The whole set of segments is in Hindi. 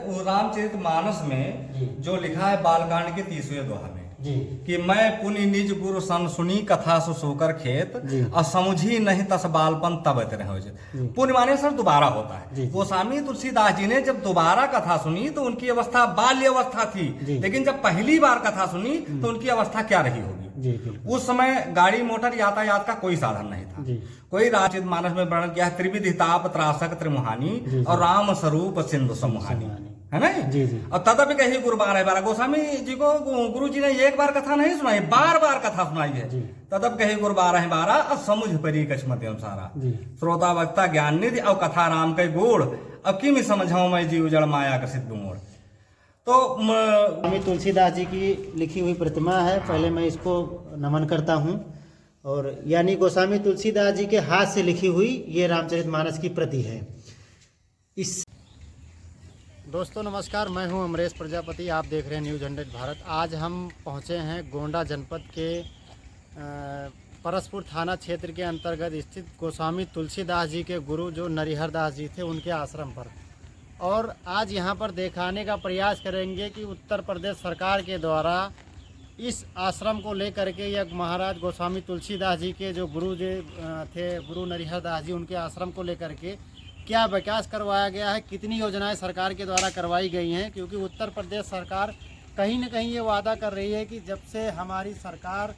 वो रामचरितमानस में जो लिखा है बालकांड के 30वें दोहा में जी कि मैं पुनि निज गुरु सन सुनी कथा सुसोकर खेत और समझी नहीं तस बालपन तब रहे। पुण्य माने सर दोबारा होता है। गोस्वामी तुलसीदास जी ने जब दोबारा कथा सुनी तो उनकी अवस्था बाल्य अवस्था थी, लेकिन जब पहली बार कथा सुनी तो उनकी अवस्था क्या रही होगी। उस समय गाड़ी मोटर यातायात का कोई साधन नहीं था। कोई रामचरितमानस में वर्णन किया है त्रिविध ताप त्रासक त्रिमुहानी और राम स्वरूप सिंधु समुहानी, है ना जी जी। और तदप कही गुरु 12 गोस्वामी जी को गुरु जी ने एक बार कथा नहीं सुनाई, बार बार कथा सुनाई है। तदप कही गुरु 12 और समुझ परी कछमत सारा श्रोता वक्ता ज्ञान निधि और कथा राम के गुड़ अब की मैं समझाऊं मैं जीव जड़ माया का सिद्ध मोड़। तो स्वामी तुलसीदास जी की लिखी हुई प्रतिमा है, पहले मैं इसको नमन करता हूँ। और यानी गोस्वामी तुलसीदास जी के हाथ से लिखी हुई ये रामचरितमानस की प्रति है। इस दोस्तों नमस्कार, मैं हूं अमरेश प्रजापति, आप देख रहे हैं न्यूज़ 100 भारत। आज हम पहुंचे हैं गोंडा जनपद के परसपुर थाना क्षेत्र के अंतर्गत स्थित गोस्वामी तुलसीदास जी के गुरु जो नरिहर दास जी थे उनके आश्रम पर। और आज यहां पर दिखाने का प्रयास करेंगे कि उत्तर प्रदेश सरकार के द्वारा इस आश्रम को लेकर के या महाराज गोस्वामी तुलसीदास जी के जो गुरु जी थे गुरु नरिहर दास जी, उनके आश्रम को लेकर के क्या विकास करवाया गया है, कितनी योजनाएं सरकार के द्वारा करवाई गई हैं। क्योंकि उत्तर प्रदेश सरकार कहीं न कहीं ये वादा कर रही है कि जब से हमारी सरकार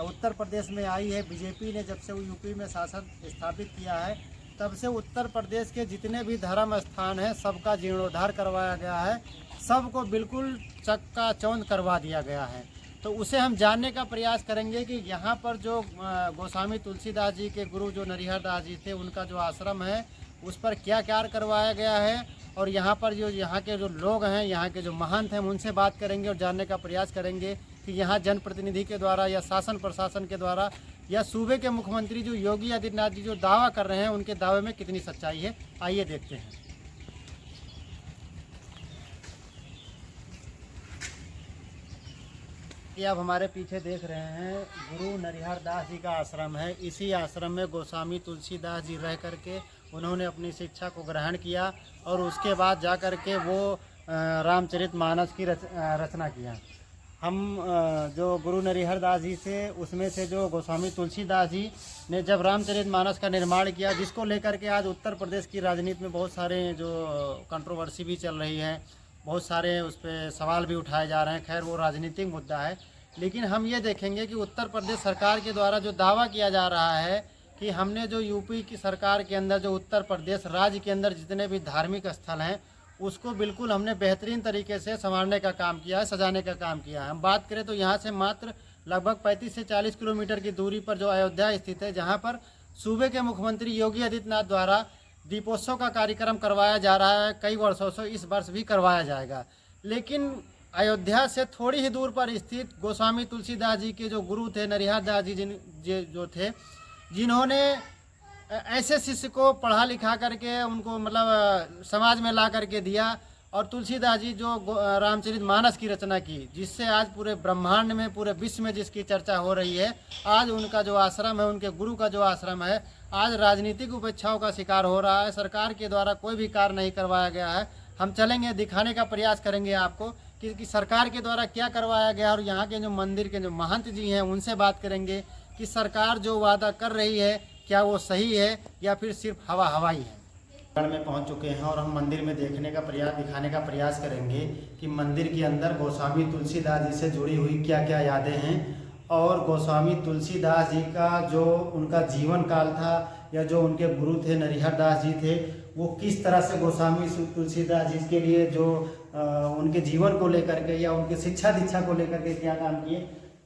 उत्तर प्रदेश में आई है, बीजेपी ने जब से वो यूपी में शासन स्थापित किया है, तब से उत्तर प्रदेश के जितने भी धर्म स्थान हैं सबका जीर्णोद्धार करवाया गया है, सबको बिल्कुल चक्का-चौंध करवा दिया गया है। तो उसे हम जानने का प्रयास करेंगे कि यहाँ पर जो गोस्वामी तुलसीदास जी के गुरु जो नरिहर दास जी थे उनका जो आश्रम है उस पर क्या क्या करवाया गया है। और यहाँ पर जो यहाँ के जो लोग हैं, यहाँ के जो महंत हैं, उनसे बात करेंगे और जानने का प्रयास करेंगे कि यहाँ जनप्रतिनिधि के द्वारा या शासन प्रशासन के द्वारा या सूबे के मुख्यमंत्री जो योगी आदित्यनाथ जी जो दावा कर रहे हैं उनके दावे में कितनी सच्चाई है। आइए देखते हैं। ये आप हमारे पीछे देख रहे हैं गुरु नरिहर दास जी का आश्रम है। इसी आश्रम में गोस्वामी तुलसीदास जी रह करके उन्होंने अपनी शिक्षा को ग्रहण किया और उसके बाद जा कर के वो रामचरितमानस की रचना किया। हम जो गुरु नरिहर दास जी से उसमें से जो गोस्वामी तुलसीदास जी ने जब रामचरितमानस का निर्माण किया, जिसको लेकर के आज उत्तर प्रदेश की राजनीति में बहुत सारे जो कंट्रोवर्सी भी चल रही है, बहुत सारे उस पर सवाल भी उठाए जा रहे हैं। खैर वो राजनीतिक मुद्दा है, लेकिन हम ये देखेंगे कि उत्तर प्रदेश सरकार के द्वारा जो दावा किया जा रहा है कि हमने जो यूपी की सरकार के अंदर जो उत्तर प्रदेश राज्य के अंदर जितने भी धार्मिक स्थल हैं उसको बिल्कुल हमने बेहतरीन तरीके से संवारने का काम किया है, सजाने का काम किया है। हम बात करें तो यहाँ से मात्र लगभग 35 से 40 किलोमीटर की दूरी पर जो अयोध्या स्थित है, जहाँ पर सूबे के मुख्यमंत्री योगी आदित्यनाथ द्वारा दीपोत्सव का कार्यक्रम करवाया जा रहा है। कई वर्षों से इस वर्ष भी करवाया जाएगा। लेकिन अयोध्या से थोड़ी ही दूर पर स्थित गोस्वामी तुलसीदास जी के जो गुरु थे नरिहर दास जी जो थे, जिन्होंने ऐसे शिष्य को पढ़ा लिखा करके उनको मतलब समाज में ला करके दिया, और तुलसीदास जी जो रामचरितमानस की रचना की, जिससे आज पूरे ब्रह्मांड में पूरे विश्व में जिसकी चर्चा हो रही है, आज उनका जो आश्रम है, उनके गुरु का जो आश्रम है, आज राजनीतिक उपेक्षाओं का शिकार हो रहा है। सरकार के द्वारा कोई भी कार्य नहीं करवाया गया है। हम चलेंगे, दिखाने का प्रयास करेंगे आपको कि सरकार के द्वारा क्या करवाया गया। और यहाँ के जो मंदिर के जो महंत जी हैं उनसे बात करेंगे कि सरकार जो वादा कर रही है क्या वो सही है या फिर सिर्फ हवाई है। में पहुंच चुके हैं और हम मंदिर में दिखाने का प्रयास करेंगे कि मंदिर के अंदर गोस्वामी तुलसीदास जी से जुड़ी हुई क्या क्या यादें हैं, और गोस्वामी तुलसीदास जी का जो उनका जीवन काल था या जो उनके गुरु थे नरिहर दास जी थे, वो किस तरह से गोस्वामी तुलसीदास जी के लिए जो उनके जीवन को लेकर के या उनके शिक्षा दीक्षा को लेकर के क्या काम किए।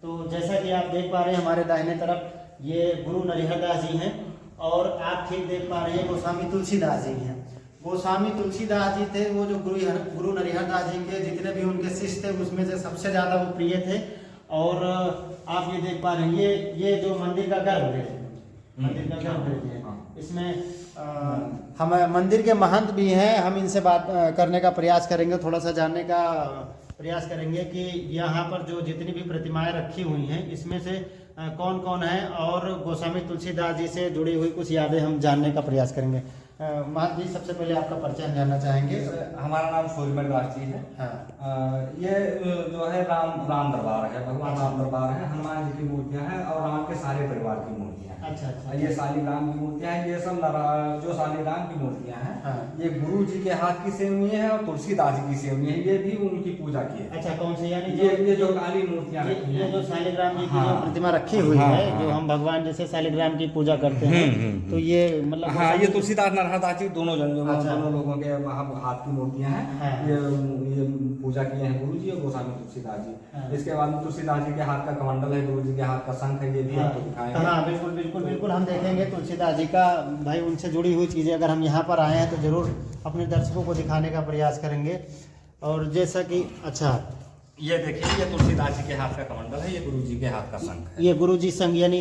तो जैसा कि आप देख पा रहे हैं हमारे दाहिने तरफ ये गुरु नरिहर दास जी हैं, और आप ठीक देख पा रहे हैं गोस्वामी तुलसीदास जी हैं। गोस्वामी तुलसीदास जी थे वो जो गुरु नरिहर दास जी के जितने भी उनके शिष्य थे उसमें से सबसे ज़्यादा वो प्रिय थे। और आप ये देख पा रहे हैं ये जो मंदिर का गर्भगृह है, मंदिर का गर्भगृह है, इसमें हम मंदिर के महंत भी हैं। हम इनसे बात करने का प्रयास करेंगे, थोड़ा सा जानने का प्रयास करेंगे कि यहाँ पर जो जितनी भी प्रतिमाएं रखी हुई हैं इसमें से कौन कौन है, और गोस्वामी तुलसीदास जी से जुड़ी हुई कुछ यादें हम जानने का प्रयास करेंगे। महंत जी, सबसे पहले आपका परिचय हम जानना चाहेंगे। हमारा नाम सूर्यमल दास जी है। हाँ। ये जो है राम दरबार है, भगवान राम दरबार है, हनुमान जी की मूर्तियां हैं और राम के सारे परिवार की मूर्तियां हैं। अच्छा अच्छा। ये शालीग्राम की मूर्तियां हैं। ये सब जो शालीग्राम की मूर्तियां हैं, हाँ। ये गुरु जी के हाथ की सेवनी है और तुलसीदास जी की सेवनी है। ये भी उनकी पूजा की है। अच्छा, कौन से? यानी ये जो काली मूर्तियां ये जो शालिग्राम जी की हाँ। जो प्रतिमा रखी हुई हाँ, है, हाँ। जो हम भगवान जैसे शालिग्राम की पूजा करते हैं, तो ये मतलब हाँ, ये तुलसीदास नरहरदास जी दोनों अच्छा। दोनों लोगों के वहाँ हाथ की मूर्तियां हैं। हाँ। ये पूजा किए हैं गुरु जी और गोस्वामी तुलसीदास जी। हाँ। इसके बाद में तुलसीदास जी के हाथ का कमंडल है, गुरु जी के हाथ का शंख है, ये भी आपको दिखाएंगे। हाँ, बिल्कुल बिल्कुल बिल्कुल, हम देखेंगे तुलसीदास जी का। भाई, उनसे जुड़ी हुई चीज़ें अगर हम यहाँ पर आए हैं तो जरूर अपने दर्शकों को दिखाने का प्रयास करेंगे। और जैसा कि अच्छा, ये देखिए, ये तुलसीदास जी के हाथ का कमंडल है, ये गुरु जी के हाथ का शंख है। ये गुरु जी संग यानी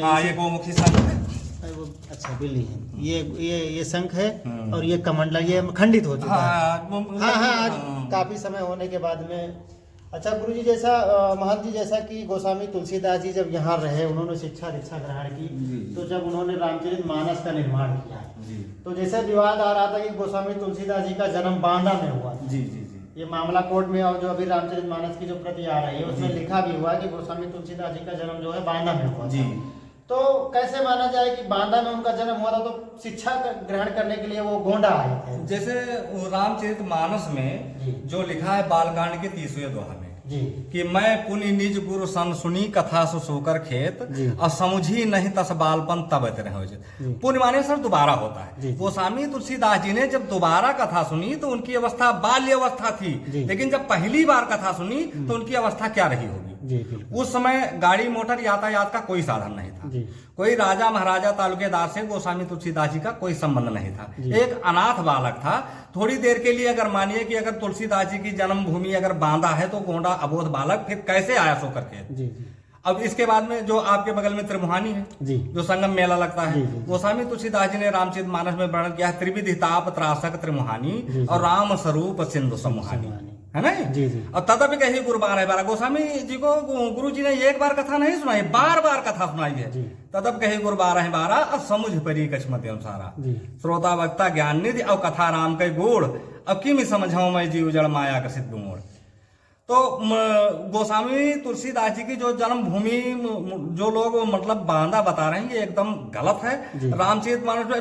हाँ, ये गोमुखी शंख है। अच्छा, बिल्ली है। ये शंख है और ये कमंडला ये खंडित हो चुका है। हाँ हाँ, आज काफी समय होने के बाद में। अच्छा गुरु जी, जैसा महंत जी, जैसा कि गोस्वामी तुलसीदास जी जब यहाँ रहे, उन्होंने शिक्षा दीक्षा ग्रहण की, तो जब उन्होंने रामचरितमानस का निर्माण किया, तो जैसे विवाद आ रहा था कि गोस्वामी तुलसीदास जी का जन्म बांदा में हुआ। जी जी जी। ये मामला कोर्ट में, और जो अभी रामचरितमानस की जो प्रति आ रही है उसमें लिखा भी हुआ कि गोस्वामी तुलसीदास जी का जन्म जो है बांदा में हुआ जी। तो कैसे माना जाए कि बांदा में उनका जन्म हुआ था, तो शिक्षा ग्रहण करने के लिए वो गोंडा आए थे? जैसे रामचरितमानस में जो लिखा है बालकांड के 30वें दोहा में जी, कि मैं पुनि निज गुरु सन सुनी कथा सो सोकर खेत और समझी नहीं तस बालपन तब रहे। पुण्य माने सर दोबारा होता है। गोस्वामी तुलसीदास जी ने जब दोबारा कथा सुनी तो उनकी अवस्था बाल्य अवस्था थी, लेकिन जब पहली बार कथा सुनी तो उनकी अवस्था क्या रही होगी। उस समय गाड़ी मोटर यातायात का कोई साधन नहीं था, कोई राजा महाराजा तालुकेदार से गोस्वामी तुलसीदास जी का कोई संबंध नहीं था। एक अनाथ बालक था। थोड़ी देर के लिए अगर मानिए कि अगर तुलसीदास जी की जन्मभूमि अगर बांदा है तो गोंडा अबोध बालक फिर कैसे आया सो करके। अब इसके बाद में जो आपके बगल में त्रिमुहानी है, जो संगम मेला लगता है, गोस्वामी तुलसीदास जी ने रामचरितमानस में वर्णन किया है, त्रिविधि ताप त्रासक त्रिमुहानी और राम स्वरूप सिंधु समुहानी, है ना जी। और तदपि कही गुरु 12 गोस्वामी जी को गुरु जी ने एक बार कथा नहीं सुनाई, बार बार कथा सुनाई है। तदप कही गुरु 12 अब समुझ परी कछ मत अनुसारा श्रोता वक्ता ज्ञान निधि और कथा राम के गुण अब किम समझाऊं मैं जीव जड़ माया का सिद्ध मोड़। तो गोस्वामी तुलसीदास जी की जो जन्मभूमि जो लोग मतलब बांदा बता रहे हैं ये एकदम गलत है। रामचरितमानस में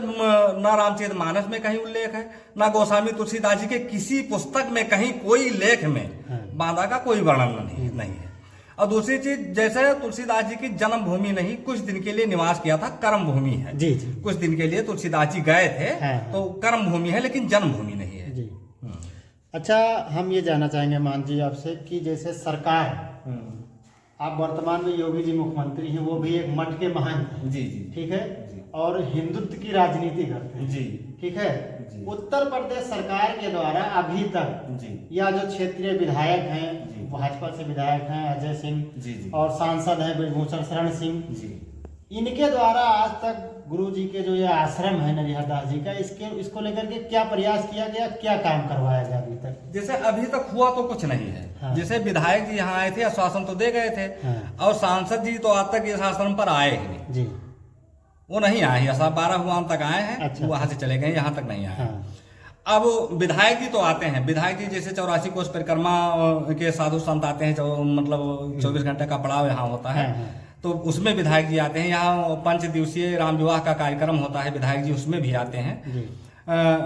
न रामचरितमानस में कहीं उल्लेख है, न गोस्वामी तुलसीदास जी के किसी पुस्तक में कहीं कोई लेख में बांदा का कोई वर्णन नहीं है। और दूसरी चीज, जैसे तुलसीदास जी की जन्मभूमि नहीं, कुछ दिन के लिए निवास किया था, कर्म भूमि है। कुछ दिन के लिए तुलसीदास जी गए थे तो कर्म भूमि है, लेकिन जन्मभूमि नहीं है। अच्छा, हम ये जानना चाहेंगे मान जी आपसे कि जैसे सरकार, आप वर्तमान में योगी जी मुख्यमंत्री हैं, वो भी एक मठ के महंत हैं, जी जी, ठीक है, और हिंदुत्व की राजनीति करते हैं, जी, ठीक है। उत्तर प्रदेश सरकार के द्वारा अभी तक या जो क्षेत्रीय विधायक हैं, भाजपा से विधायक हैं अजय सिंह, और सांसद हैं ब्रजभूषण शरण सिंह, इनके द्वारा आज तक गुरु जी के जो ये आश्रम है नरिहरदास जी का, इसको लेकर के क्या प्रयास किया गया, क्या काम करवाया गया अभी तक? जैसे अभी तक हुआ तो कुछ नहीं है। हाँ। जैसे विधायक जी यहाँ आए थे, आश्वासन तो दे गए थे। हाँ। और सांसद जी तो आज तक इस आश्रम पर आए ही नहीं जी, वो नहीं आए, 12 तक आए हैं। अच्छा। वहां से चले गए, यहाँ तक नहीं आए। हाँ। अब विधायक जी तो आते हैं, विधायक जी जैसे 84 कोष परिक्रमा के साधु संत आते हैं, मतलब 24 घंटे का पड़ाव यहाँ होता है। हाँ। तो उसमें विधायक जी आते हैं। यहाँ 5 दिवसीय राम विवाह का कार्यक्रम होता है, विधायक जी उसमें भी आते हैं।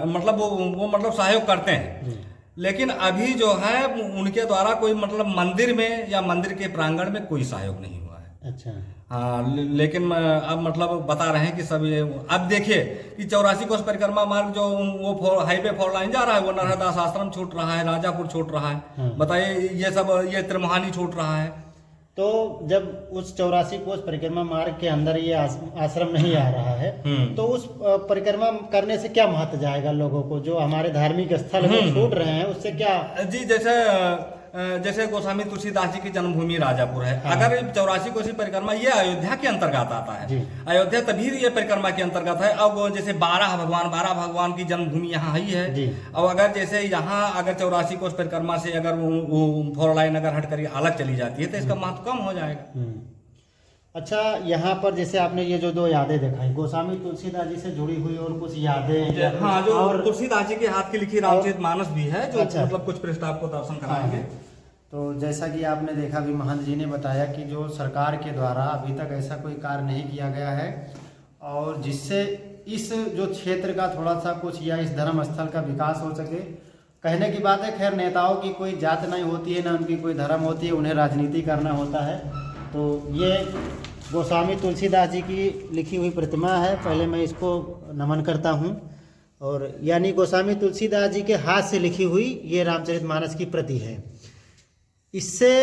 मतलब वो मतलब सहयोग करते हैं। लेकिन अभी जो है उनके द्वारा कोई मतलब मंदिर में या मंदिर के प्रांगण में कोई सहयोग नहीं हुआ है। अच्छा। हाँ, लेकिन अब मतलब बता रहे हैं कि सब ये, अब देखिए कि 84 कोष परिक्रमा मार्ग जो वो हाईवे 4 लाइन जा रहा है, वो नरहरदास आश्रम छूट रहा है, राजापुर छूट रहा है। बताइए, ये सब ये त्रिमुहानी छूट रहा है। तो जब उस 84 कोष परिक्रमा मार्ग के अंदर ये आश्रम नहीं आ रहा है, तो उस परिक्रमा करने से क्या महत्व जाएगा लोगों को, जो हमारे धार्मिक स्थल छूट रहे हैं, उससे क्या? जी, जैसे गोस्वामी तुलसीदास जी की जन्मभूमि राजापुर है। हाँ। अगर 84 कोसी परिक्रमा ये अयोध्या के अंतर्गत आता है, अयोध्या तभी ये परिक्रमा के अंतर्गत है। अब जैसे 12 भगवान की जन्मभूमि यहाँ ही है। और अगर जैसे यहाँ अगर 84 कोस परिक्रमा से अगर वो 4 लाइन अगर हट कर अलग चली जाती है तो इसका महत्व कम हो जाएगा। अच्छा, यहाँ पर जैसे आपने ये जो 2 यादें दिखाई, गोस्वामी तुलसीदास जी से जुड़ी हुई और कुछ यादें या हाँ, कुछ जो और तुलसीदास जी के हाथ की लिखी रामचरितमानस भी है, जो अच्छा। मतलब कुछ पृष्ठ आपको दर्शन कराएंगे। तो जैसा कि आपने देखा भी, महंत जी ने बताया कि जो सरकार के द्वारा अभी तक ऐसा कोई कार्य नहीं किया गया है और जिससे इस जो क्षेत्र का थोड़ा सा कुछ या इस धर्म स्थल का विकास हो सके। कहने की बात है, खैर नेताओं की कोई जात नहीं होती है, ना उनकी कोई धर्म होती है, उन्हें राजनीति करना होता है। तो ये गोस्वामी तुलसीदास जी की लिखी हुई प्रतिमा है, पहले मैं इसको नमन करता हूँ। और यानी गोस्वामी तुलसीदास जी के हाथ से लिखी हुई ये रामचरितमानस की प्रति है। इससे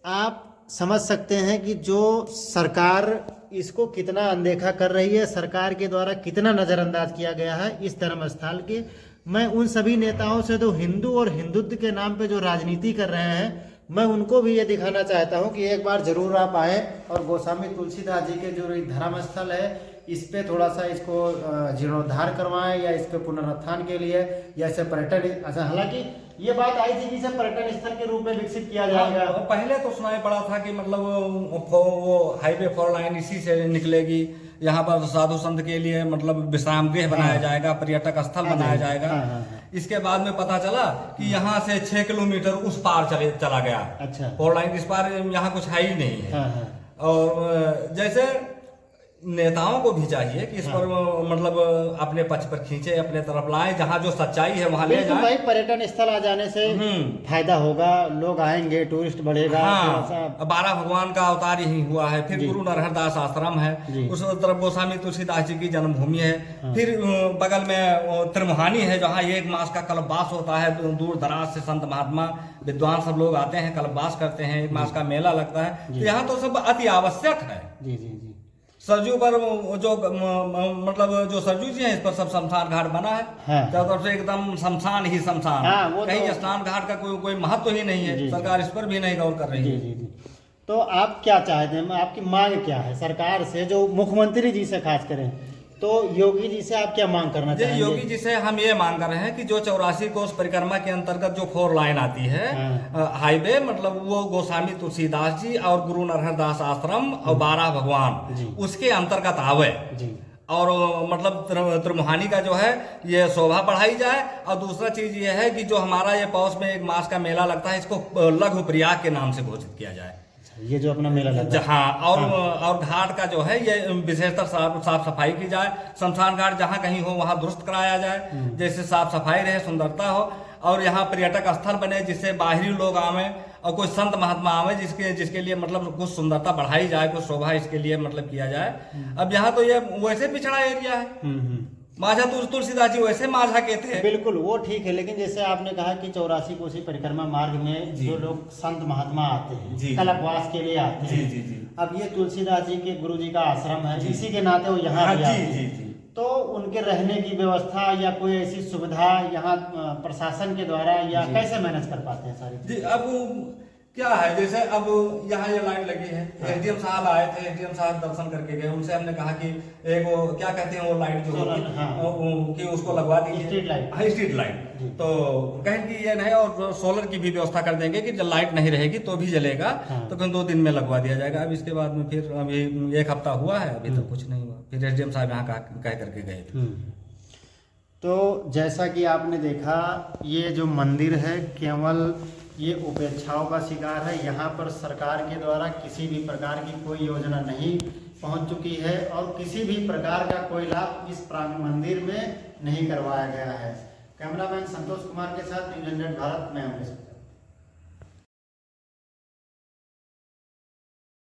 आप समझ सकते हैं कि जो सरकार इसको कितना अनदेखा कर रही है, सरकार के द्वारा कितना नज़रअंदाज किया गया है इस धर्म स्थल के। मैं उन सभी नेताओं से जो हिंदू और हिंदुत्व के नाम पे जो राजनीति कर रहे हैं, मैं उनको भी ये दिखाना चाहता हूँ कि एक बार जरूर आप आए और गोस्वामी तुलसीदास जी के जो धर्म स्थल है इस पे थोड़ा सा इसको जीर्णोद्धार करवाएं या इस पे पुनरुत्थान के लिए या इसे पर्यटन, अच्छा हालांकि ये बात आई थी कि इसे पर्यटन स्थल के रूप में विकसित किया जाएगा। पहले तो सुनाई पड़ा था कि मतलब वो हाईवे 4 लाइन इसी से निकलेगी, यहाँ पर साधु संत के लिए मतलब विश्राम गृह बनाया जाएगा, पर्यटक स्थल बनाया जाएगा। इसके बाद में पता चला कि यहाँ से 6 किलोमीटर उस पार चला गया। अच्छा, 4 लाइन इस पार यहाँ कुछ है ही नहीं है। और जैसे नेताओं को भी चाहिए कि इस पर मतलब अपने पक्ष पर खींचे, अपने तरफ लाएं, जहाँ जो सच्चाई है वहाँ ले जाएं। भाई पर्यटन स्थल आ जाने से फायदा होगा, लोग आएंगे, टूरिस्ट बढ़ेगा। हाँ, 12 भगवान का अवतार यही हुआ है। फिर गुरु नरहर दास आश्रम है, उस तरफ गोस्वामी तुलसीदास जी की जन्मभूमि है। फिर बगल में त्रिमुहानी है, जहाँ 1 मास का कल्पवास होता है। दूर दराज से संत महात्मा विद्वान सब लोग आते हैं, कल्पवास करते हैं, 1 मास का मेला लगता है। तो यहाँ तो सब अति आवश्यक है। जी जी जी। सरजू पर जो मतलब जो सरजू जी हैं, इस पर सब शमशान घाट बना है। चारों तरफ से एकदम शमशान ही शमशान। कहीं स्नान घाट का कोई महत्व ही नहीं है। सरकार इस पर भी नहीं गौर कर रही है। तो आप क्या चाहते हैं, आपकी मांग क्या है सरकार से, जो मुख्यमंत्री जी से खास करें, तो योगी जी से आप क्या मांग करना चाहेंगे? योगी जी से हम ये मांग कर रहे हैं कि जो 84 कोस परिक्रमा के अंतर्गत जो 4 लाइन आती है हाईवे, मतलब वो गोस्वामी तुलसीदास जी और गुरु नरहर दास आश्रम और 12 भगवान उसके अंतर्गत आवे। और मतलब त्रिमुहानी का जो है ये शोभा बढ़ाई जाए। और दूसरा चीज ये है कि जो हमारा ये पौष में 1 मास का मेला लगता है, इसको लघु प्रयाग के नाम से घोषित किया जाए। ये जो अपना मेला लगता है, हाँ, और घाट का जो है ये विशेषतर साफ सफाई की जाए। शमशान घाट जहाँ कहीं हो वहाँ दुरुस्त कराया जाए, जैसे साफ सफाई रहे, सुंदरता हो। और यहाँ पर्यटक स्थल बने जिससे बाहरी लोग आवे और कोई संत महात्मा आवे, जिसके लिए मतलब कुछ सुंदरता बढ़ाई जाए, कुछ शोभा इसके लिए मतलब किया जाए। अब यहाँ तो ये वैसे पिछड़ा एरिया है। माझा तुलसीदास जी वैसे माझा के थे। बिल्कुल, वो ठीक है, लेकिन जैसे आपने कहा कि 84 कोसी परिक्रमा मार्ग में जो लोग संत महात्मा आते हैं, कल्पवास के लिए आते हैं। अब ये तुलसीदास जी के गुरु जी का आश्रम है, इसी के नाते वो यहाँ भी आते हैं। तो उनके रहने की व्यवस्था या कोई ऐसी सुविधा यहाँ प्रशासन के द्वारा या कैसे मैनेज कर पाते हैं सारी? जी, अब क्या है, जैसे अब यहाँ ये लाइन लगी है। एसडीएम साहब आए थे, एसडीएम साहब दर्शन करके गए। उनसे हमने कहा कि एक वो क्या कहते हैं वो लाइट जो होती कि उसको लगवा दीजिए, स्ट्रीट लाइट। तो कहें कि ये नहीं, और सोलर की भी व्यवस्था कर देंगे कि जब लाइट नहीं रहेगी तो भी जलेगा। तो कहीं 2 दिन में लगवा दिया जाएगा। अब इसके बाद में फिर अभी 1 हफ्ता हुआ है, अभी तक कुछ नहीं हुआ। फिर एसडीएम साहब यहाँ कह करके गए थे। तो जैसा कि आपने देखा, ये जो मंदिर है केवल ये उपेक्षाओं का शिकार है। यहाँ पर सरकार के द्वारा किसी भी प्रकार की कोई योजना नहीं पहुँच चुकी है और किसी भी प्रकार का कोई लाभ इस मंदिर में नहीं करवाया गया है। कैमरामैन संतोष कुमार के साथ न्यूज़ 100 भारत में।